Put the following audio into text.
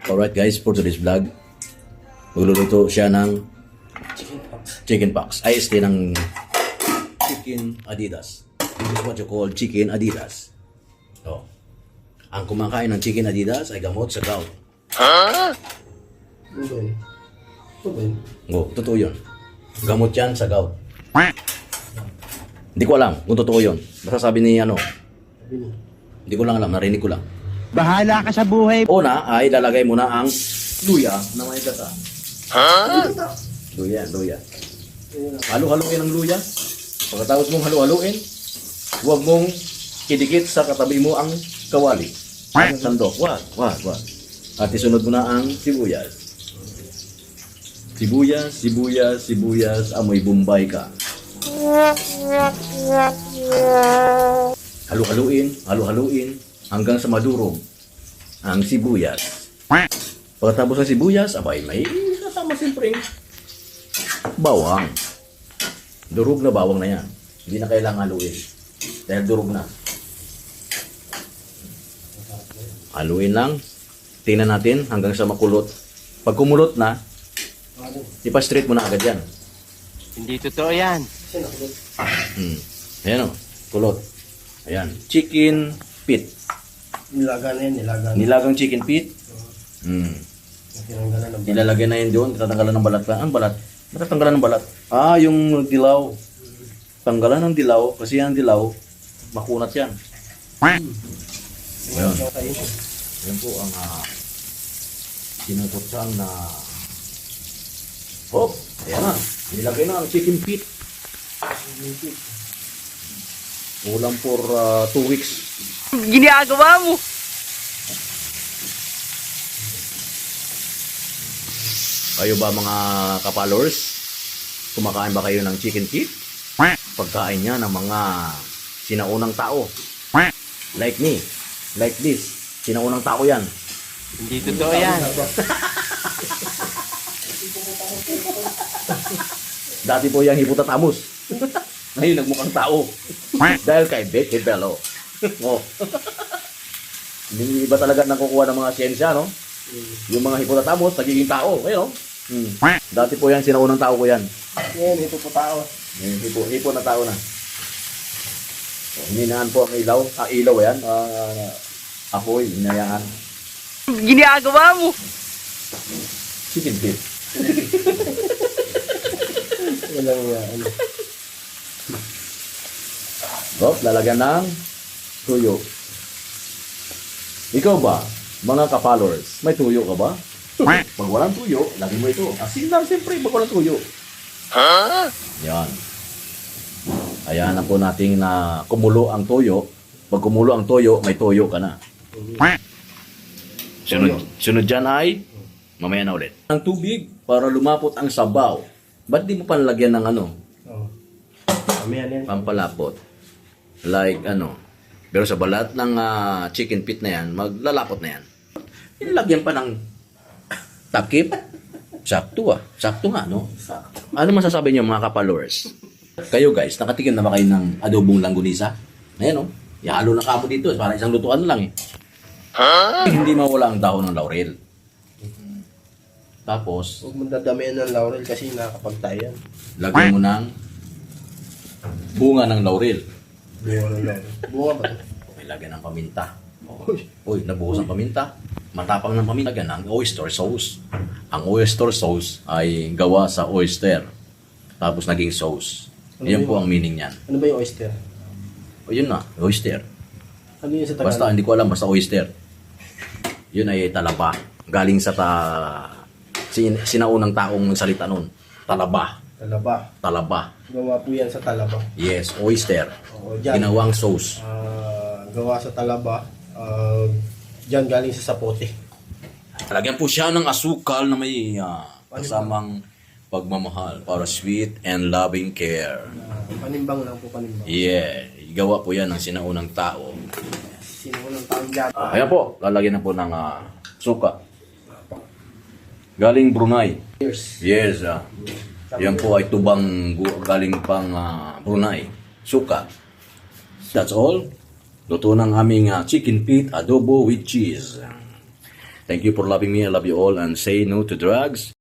Alright guys, for today's vlog, magluluto siya ng chicken pox. IST ng chicken Adidas. This is what you call chicken Adidas. So, ang kumakain ng chicken Adidas ay gamot sa gout. Oh, totoo yun. Gamot yan sa gout. Hindi ko alam kung totoo yun. Basta sabi ni ano, hindi ko lang alam, narinig ko lang. Bahala ka sa buhay. Una ay lalagay mo na ang luya na may gata. Luya. Halo-haluin ang luya. Pagkatapos mong halo-haluin, huwag mong idikit sa katabi mo ang kawali. Ang sandok. Wag. At isunod mo na ang sibuyas. Sibuyas, amoy Bombay ka. Halo-haluin hanggang sa madurog ang sibuyas. Pagkatapos ng sibuyas, abay, may kasama siyempre bawang. Durog na bawang na yan. Hindi na kailangan haluin. Dahil durog na. Haluin lang. Tingnan natin hanggang sa makulot. Pag kumulot na, ipa-straight mo na agad yan. Hindi totoo yan. Ayan o. Kulot. Ayan. Chicken pit. Nilagang chicken pit. Ilalagay na yun doon. Tatanggalan ng balat pa. Ang balat? Matatanggalan ng balat. Yung dilaw. Tanggalan ng dilaw. Kasi ang dilaw, makunat yan. Ayan. Ayan po ang sinagutsan na ayan na. Nilagay na ang chicken pit. Ulam for 2 weeks. Ginagawa mo. Kayo ba mga ka-followers? Kumakain ba kayo ng chicken feet? Pagkain niya ng mga sinaunang tao. Like me. Like this. Sinaunang tao yan. Hindi totoo yan. Dati po yung hippopotamus. Ngayon nagmukhang tao. Dahil kay Betty Bello. Hindi iba talaga nakukuha ng mga siyensya, no? Yung mga hippopotamus, nagiging tao. Ayun, no? Dati po yan, sinaunang tao ko yan. Yan, ito po tao. Hipo na tao na. Hininaan po ang ilaw. Ilaw yan. Apoy, hinayaan. Ginagawa mo. Chicken feet. Walang ano. Lalagyan ng tuyo. Ikaw ba, mga ka-followers, may tuyo ka ba? Pag walang tuyo, lagyan mo ito. Asin lang siyempre pag walang tuyo. Yan. Ayan na po nating na kumulo ang tuyo. Pag kumulo ang tuyo, may tuyo ka na. Sunod dyan ay, mamaya na ulit. Ang tubig para lumapot ang sabaw. Ba't di mo panlagyan ng ano? Yan. Pampalapot. Like pero sa balat ng chicken pit na yan, maglalapot na yan. Ilagyan pa ng takip. Sakto Sakto nga, no? Ano masasabi niyo mga ka-followers? Kayo guys, nakatikim na ba kayo ng adobong langgunisa? Ayan, no? Ihalo na kamo dito. Para isang lutuan lang eh. Hindi mawala ang dahon ng laurel. Tapos, Huwag mong dadamihan ng laurel kasi nakakapagtayan. lagyan mo ng bunga ng laurel. Bunga ng laurel. Bunga ba ito? May lagyan ng paminta. Uy, nabuhos ang paminta. Matapang ng paminta, lagyan ng oyster sauce. Ang oyster sauce ay gawa sa oyster. Tapos naging sauce. Yan po ang meaning niyan. Ano ba yung oyster? O yun na, oyster. Ano yun sa Tagalog? Basta, hindi ko alam, basta oyster. Yun ay talaba. Galing sa sinaunang taong salita nun. Talaba. Talaba. Gawa po yan sa talaba. Yes, oyster. Oo, dyan. Ginawang sauce. Gawa sa talaba. Dyan galing sa sapote. Lagyan po siya ng asukal na may kasamang pagmamahal para sweet and loving care. Panimbang lang po, panimbang. Yeah, gawa po yan ng sinaunang tao. Sino ko ng taong dyan? Ayan po, lalagyan na po ng suka. Galing Brunei. Years. Yes, yan po ay tubang galing pang Brunei. Suka. That's all. Luto ng aming chicken feet adobo with cheese. Thank you for loving me. I love you all. And say no to drugs.